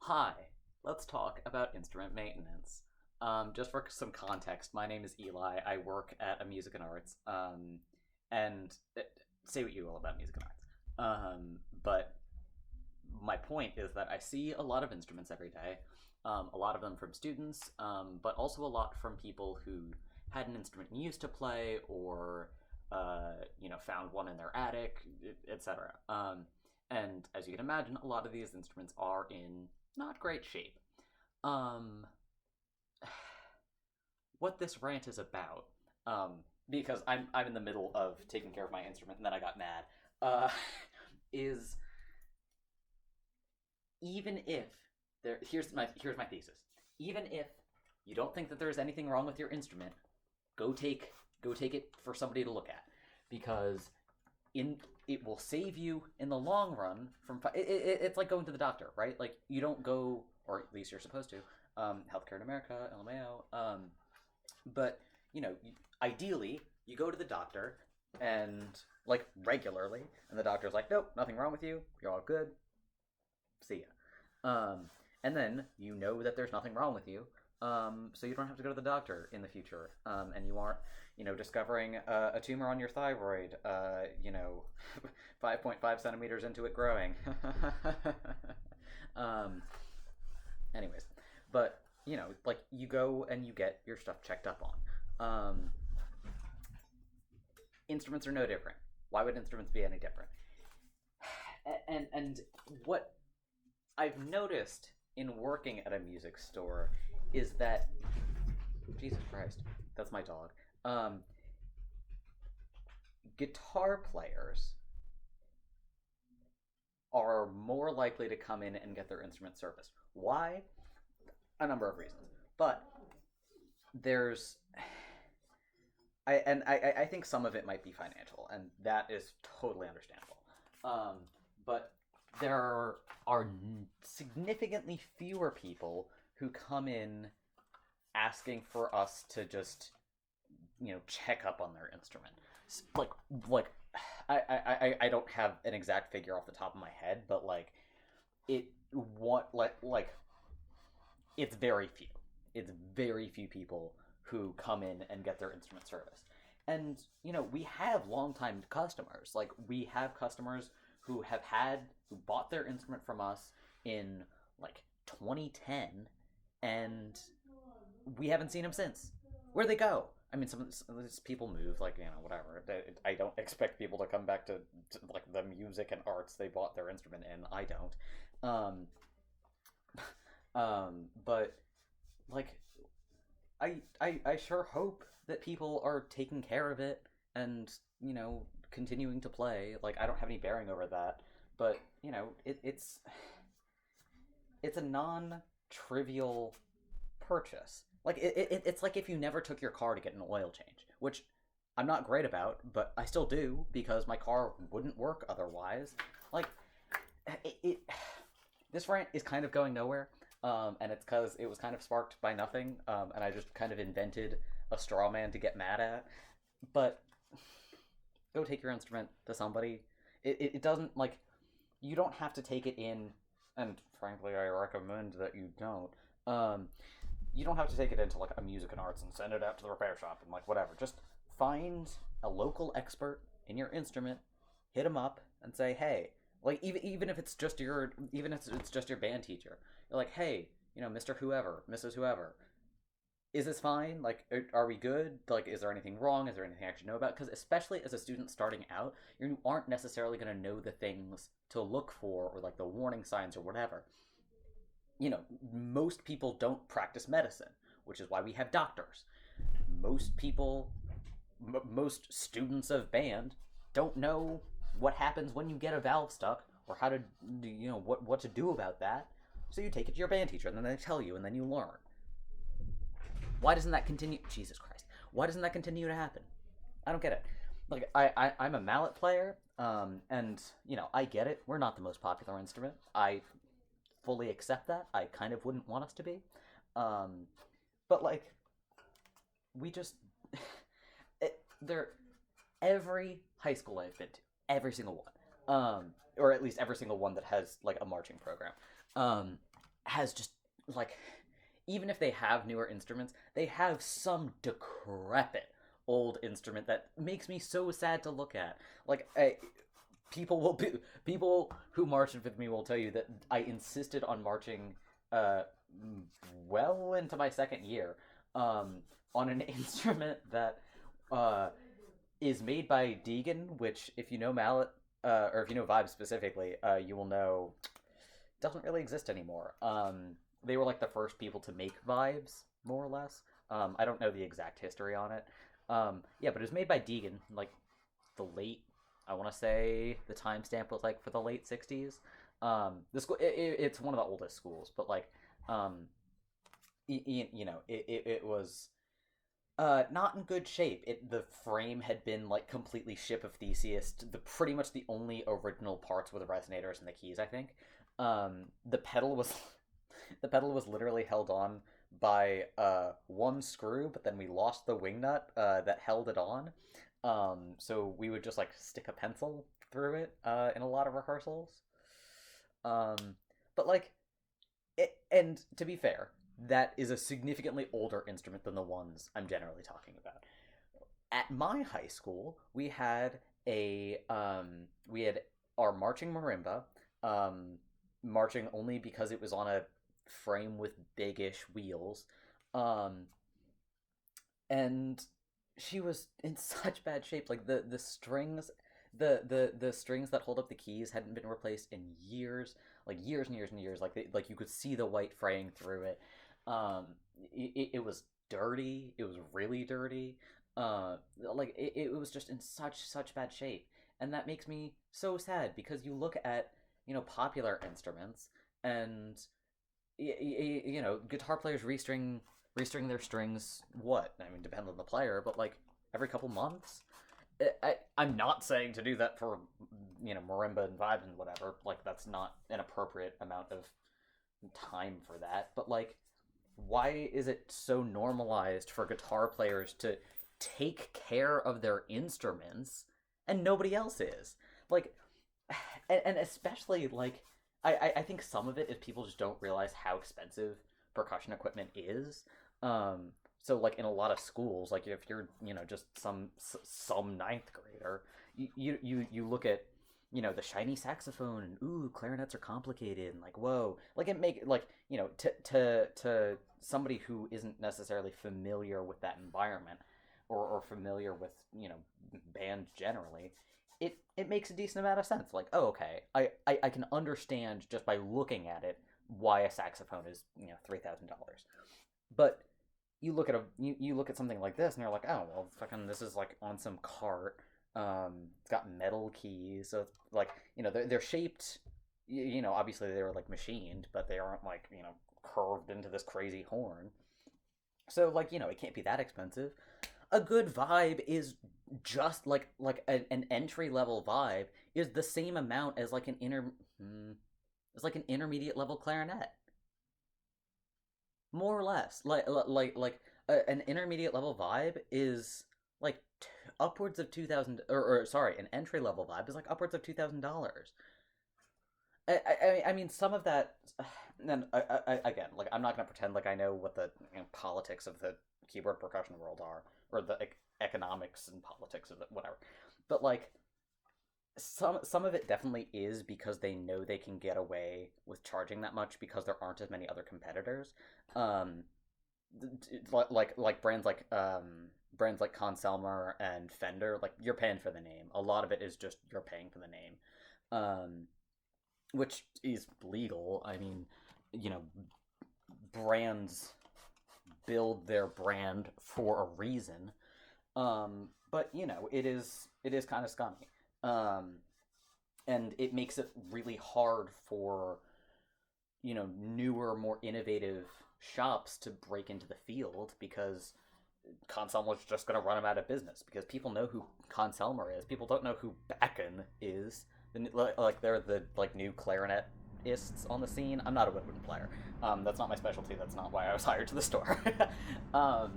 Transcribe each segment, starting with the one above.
Hi, let's talk about instrument maintenance. Just for some context, my name is Eli. I work at a music and arts. And say what you will about music and arts. But my point is that I see a lot of instruments every day. A lot of them from students, but also a lot from people who had an instrument and used to play, or found one in their attic, etc. And as you can imagine, a lot of these instruments are in not great shape. Um, what this rant is about, because I'm in the middle of taking care of my instrument, and then I got mad. Is even if here's my thesis. Even if you don't think that there's anything wrong with your instrument, go take it for somebody to look at, because in it will save you in the long run from it's like going to the doctor, right? Like, you don't go, or at least you're supposed to. Healthcare in America, LMAO. But ideally, you go to the doctor, and like regularly, and the doctor's like, nope, nothing wrong with you, you're all good, see ya. And then you know that there's nothing wrong with you, so you don't have to go to the doctor in the future, and you aren't, discovering a tumor on your thyroid, 5.5 centimeters into it growing. um, anyways, but like, you go and you get your stuff checked up on. Instruments are no different. Why would instruments be any different? And what I've noticed in working at a music store is that, Jesus Christ, that's my dog. Guitar players are more likely to come in and get their instrument serviced. Why? A number of reasons, but there's I think some of it might be financial, and that is totally understandable. But there are significantly fewer people who come in asking for us to just check up on their instrument. Like I don't have an exact figure off the top of my head, but like it what like it's very few. It's very few people who come in and get their instrument serviced. And we have longtime customers. Like, we have customers who bought their instrument from us in like 2010, and we haven't seen them since. Where'd they go? I mean, some of these people move, like, whatever. I don't expect people to come back to like the music and arts they bought their instrument in. I don't. But like, I sure hope that people are taking care of it and continuing to play. Like, I don't have any bearing over that, but it's a non-trivial purchase. Like, it's like if you never took your car to get an oil change, which I'm not great about, but I still do because my car wouldn't work otherwise. Like, this rant is kind of going nowhere. And it's because it was kind of sparked by nothing, and I just kind of invented a straw man to get mad at. But go take your instrument to somebody. It doesn't, like, you don't have to take it in, and frankly, I recommend that you don't. You don't have to take it into like a music and arts and send it out to the repair shop and like whatever. Just find a local expert in your instrument, hit them up, and say, hey. Like, even if it's just your band teacher, you're like, hey, Mr. Whoever, Mrs. Whoever, is this fine? Like, are we good? Like, is there anything wrong? Is there anything I should know about? Because especially as a student starting out, you aren't necessarily going to know the things to look for, or like the warning signs or whatever. Most people don't practice medicine, which is why we have doctors. Most students of band don't know what happens when you get a valve stuck, or how to what to do about that. So you take it to your band teacher, and then they tell you, and then you learn. Why doesn't that continue? Jesus Christ, why doesn't that continue to happen? I don't get it. Like, I'm a mallet player, and I get it, we're not the most popular instrument. I fully accept that. I kind of wouldn't want us to be, but like, we just there every high school I've been to, every single one, or at least every single one that has like a marching program, has just like, even if they have newer instruments, they have some decrepit old instrument that makes me so sad to look at. Like, people who marched with me will tell you that I insisted on marching uh, well into my second year on an instrument that uh, is made by Deegan, which, if you know Mallet, or if you know Vibe specifically, you will know doesn't really exist anymore. They were like the first people to make Vibes, more or less. I don't know the exact history on it. Yeah, but it was made by Deegan, like the late. I want to say the timestamp was like for the late '60s. The school, it's one of the oldest schools, but like, um, it was not in good shape. The frame had been like completely ship of Theseus. The pretty much the only original parts were the resonators and the keys, I think. The pedal was the pedal was literally held on by one screw, but then we lost the wing nut that held it on. So we would just like stick a pencil through it in a lot of rehearsals. Um, but like and to be fair, that is a significantly older instrument than the ones I'm generally talking about. At my high school, we had our marching marimba, marching only because it was on a frame with big-ish wheels, um, and she was in such bad shape. Like the strings, the strings that hold up the keys hadn't been replaced in years, like years and years and years. Like you could see the white fraying through it. Um, it was dirty. It was really dirty. Like it was just in such bad shape, and that makes me so sad because you look at popular instruments and guitar players restring their strings. What I mean depends on the player, but like every couple months. I'm not saying to do that for marimba and vibe and whatever. Like that's not an appropriate amount of time for that. But like, why is it so normalized for guitar players to take care of their instruments and nobody else is? Like, and especially like I think some of it is people just don't realize how expensive percussion equipment is. So like in a lot of schools, like if you're just some ninth grader, you look at the shiny saxophone and ooh, clarinets are complicated and like whoa, like it make like to somebody who isn't necessarily familiar with that environment or familiar with bands generally, it makes a decent amount of sense. Like, oh, okay, I can understand just by looking at it why a saxophone is $3,000. But you look at something like this and you're like, oh well, fucking this is like on some cart. It's got metal keys, so it's like they're shaped. Obviously they were like machined, but they aren't like curved into this crazy horn. So like it can't be that expensive. A good vibe is just like an entry level vibe is the same amount as like it's like an intermediate level clarinet, more or less. An intermediate level vibe is like upwards of 2,000, or sorry, an entry level vibe is like upwards of $2,000. I mean, some of that. And again, like I'm not gonna pretend like I know what the politics of the keyboard percussion world are, or the economics and politics of it, whatever. But like some of it definitely is because they know they can get away with charging that much because there aren't as many other competitors. Um, like brands like Conselmer and Fender, like you're paying for the name. A lot of it is just you're paying for the name, um, which is legal. I mean, you know, brands build their brand for a reason. But it is kind of scummy. Um, and it makes it really hard for newer, more innovative shops to break into the field because Conselmer's just going to run them out of business because people know who Conselmer is. People don't know who Bakken is. Like they're the new clarinetists on the scene. I'm not a woodwind player. That's not my specialty. That's not why I was hired to the store. um,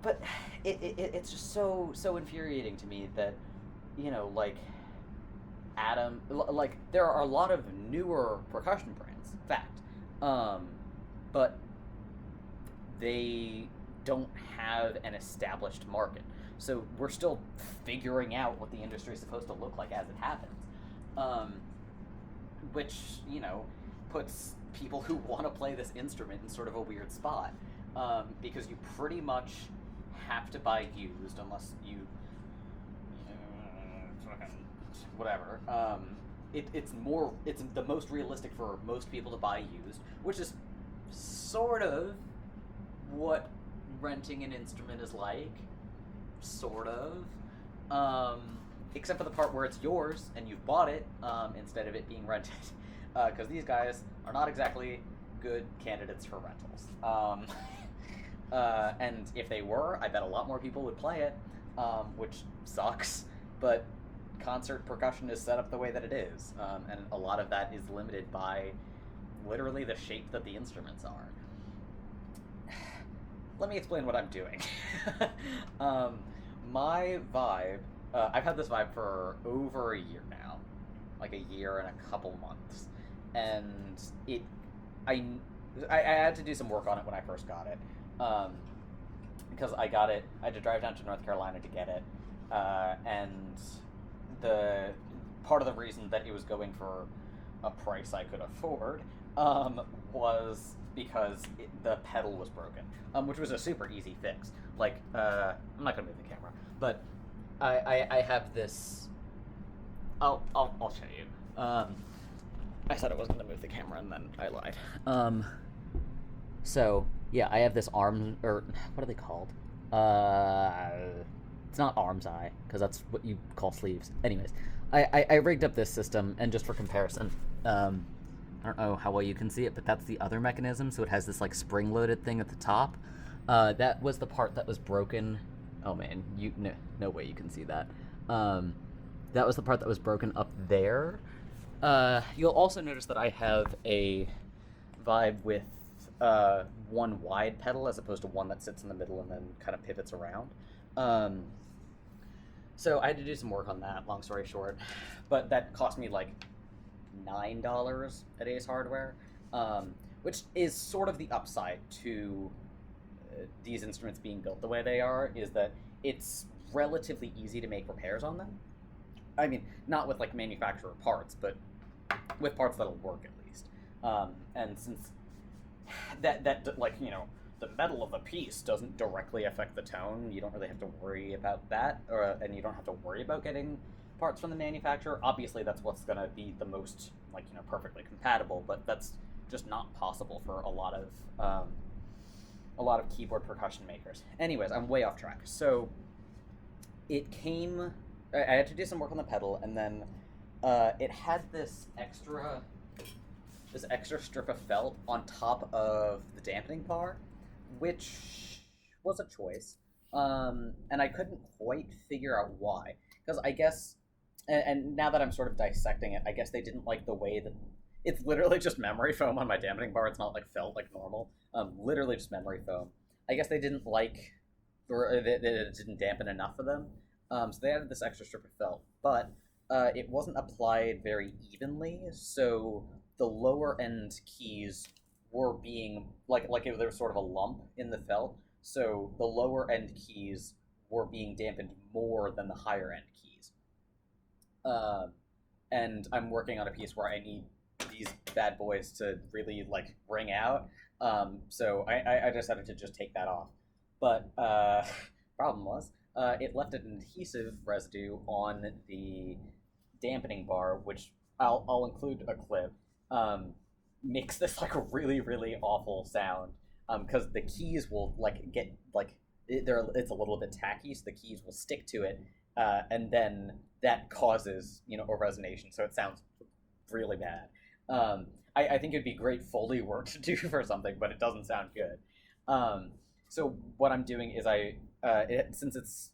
but it's just so infuriating to me that like Adam, like there are a lot of newer percussion brands. Fact, Um, but they don't have an established market. So we're still figuring out what the industry is supposed to look like as it happens. Um, which, puts people who want to play this instrument in sort of a weird spot. Because you pretty much have to buy used unless you whatever. It's the most realistic for most people to buy used, which is sort of what renting an instrument is like, sort of. Um, Except for the part where it's yours and you've bought it instead of it being rented, because these guys are not exactly good candidates for rentals. And if they were, I bet a lot more people would play it, which sucks. But concert percussion is set up the way that it is, and a lot of that is limited by literally the shape that the instruments are. Let me explain what I'm doing. My vibe, I've had this vibe for over a year now, like a year and a couple months, and I, I had to do some work on it when I first got it, because I got it. I had to drive down to North Carolina to get it, and the part of the reason that it was going for a price I could afford was because the pedal was broken, which was a super easy fix. Like, I'm not gonna move the camera, but I have this. I'll show you. I said I wasn't gonna move the camera, and then I lied. So yeah, I have this arm, or what are they called? It's not arm's eye, because that's what you call sleeves. Anyways, I rigged up this system, and just for comparison, I don't know how well you can see it, but that's the other mechanism. So it has this like spring-loaded thing at the top. That was the part that was broken. Oh man, no way you can see that. That was the part that was broken up there. You'll also notice that I have a vibe with one wide pedal as opposed to one that sits in the middle and then kind of pivots around. So I had to do some work on that, long story short. But that cost me like $9 at Ace Hardware, which is sort of the upside to these instruments being built the way they are, is that it's relatively easy to make repairs on them. I mean, not with like manufacturer parts, but with parts that'll work at least. And since that like, the metal of the piece doesn't directly affect the tone, you don't really have to worry about that, and you don't have to worry about getting parts from the manufacturer. Obviously, that's what's going to be the most, like, perfectly compatible, but that's just not possible for a lot of keyboard percussion makers. Anyways, I'm way off track. So it came. I had to do some work on the pedal, and then it had this extra strip of felt on top of the dampening bar, which was a choice, and I couldn't quite figure out why. Because I guess, and now that I'm sort of dissecting it, I guess they didn't like the way that it's literally just memory foam on my dampening bar. It's not like felt like normal. Literally just memory foam. I guess they didn't like, or that it didn't dampen enough for them. So they added this extra strip of felt, but it wasn't applied very evenly. So the lower end keys were being there was sort of a lump in the felt. So the lower end keys were being dampened more than the higher end keys. And I'm working on a piece where I need these bad boys to really like ring out. So I decided to just take that off. But problem was, it left an adhesive residue on the dampening bar, which I'll include a clip. Makes this like a really, really awful sound. Because the keys will like get like it's a little bit tacky, so the keys will stick to it, and then that causes a resonation, so it sounds really bad. I think it'd be great Foley work to do for something, but it doesn't sound good. So what I'm doing is since it's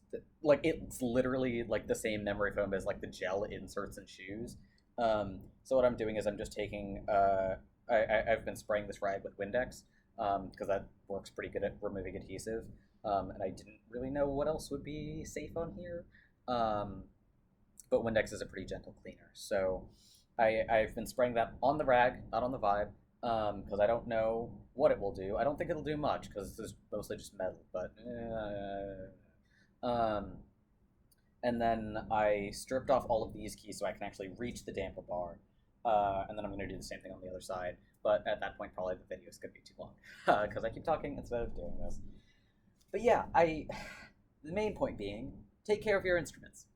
literally like the same memory foam as like the gel inserts in shoes. So what I'm doing is I'm just taking I've been spraying this rag with Windex, because that works pretty good at removing adhesive, and I didn't really know what else would be safe on here, but Windex is a pretty gentle cleaner, so I've been spraying that on the rag, not on the vibe, because I don't know what it will do. I don't think it'll do much because it's mostly just metal. But and then I stripped off all of these keys so I can actually reach the damper bar. And then I'm going to do the same thing on the other side. But at that point, probably the video is going to be too long because I keep talking instead of doing this. But yeah, the main point being, take care of your instruments.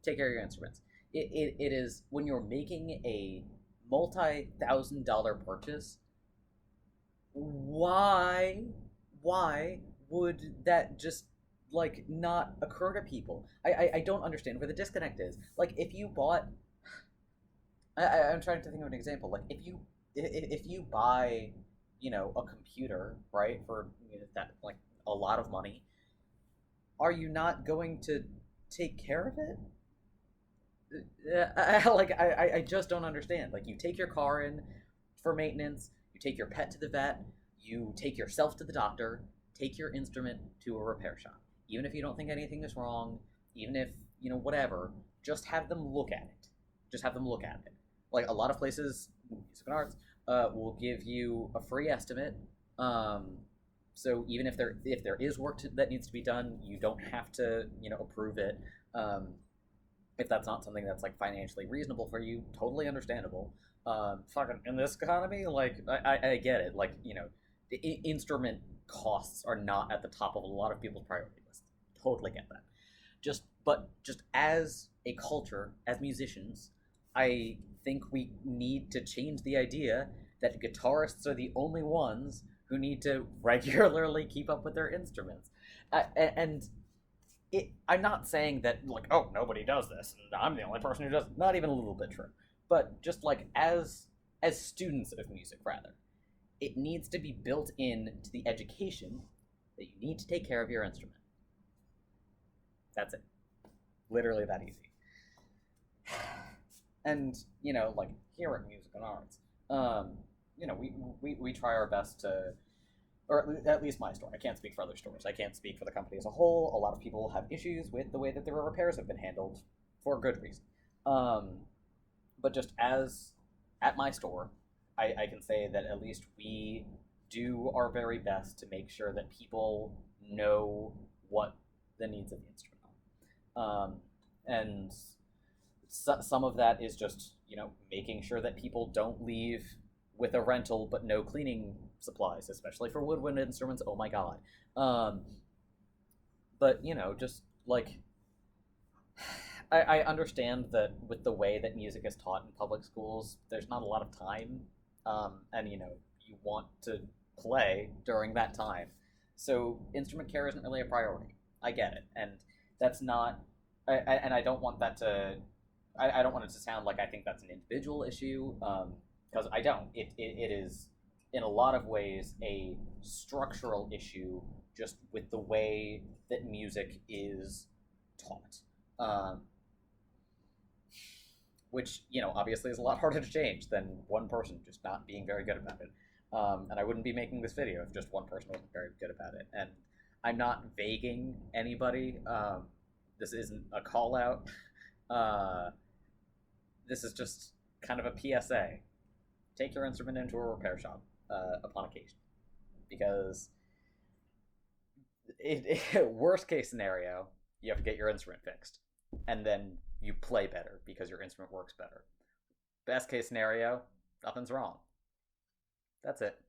Take care of your instruments. It is when you're making a multi-thousand-dollar purchase. Why would that just like not occur to people? I don't understand where the disconnect is. Like if you bought, I'm trying to think of an example. Like if you buy, a computer, right, for that like a lot of money, are you not going to take care of it? I just don't understand. Like you take your car in for maintenance, you take your pet to the vet, you take yourself to the doctor, take your instrument to a repair shop. Even if you don't think anything is wrong, even if whatever, just have them look at it. Just have them look at it. Like a lot of places, music and arts, will give you a free estimate. So even if there is work that needs to be done, you don't have to approve it. If that's not something that's like financially reasonable for you, totally understandable. Fucking in this economy, like I get it. Like the instrument costs are not at the top of a lot of people's priority lists. Totally get that. Just as a culture, as musicians, I think we need to change the idea that guitarists are the only ones who need to regularly keep up with their instruments. And I'm not saying that like, oh, nobody does this and I'm the only person who does it. Not even a little bit true. But just like as students of music rather, it needs to be built in to the education that you need to take care of your instrument. That's it. Literally that easy. And like here at Music and Arts, we try our best to, or at least my store. I can't speak for other stores. I can't speak for the company as a whole. A lot of people have issues with the way that their repairs have been handled, for good reason. But just as at my store, I can say that at least we do our very best to make sure that people know what the needs of the instrument are. And some of that is just making sure that people don't leave with a rental but no cleaning supplies, especially for woodwind instruments. Oh my god. But just like I understand that with the way that music is taught in public schools, there's not a lot of time, and you want to play during that time, so instrument care isn't really a priority. I get it, and that's not. And I don't want that to. I don't want it to sound like I think that's an individual issue, because I don't. It is in a lot of ways a structural issue, just with the way that music is taught. Which obviously is a lot harder to change than one person just not being very good about it. And I wouldn't be making this video if just one person wasn't very good about it. And I'm not vaguing anybody. This isn't a call out. This is just kind of a PSA. Take your instrument into a repair shop upon occasion, because worst case scenario, you have to get your instrument fixed, and then you play better because your instrument works better. Best case scenario, nothing's wrong. That's it.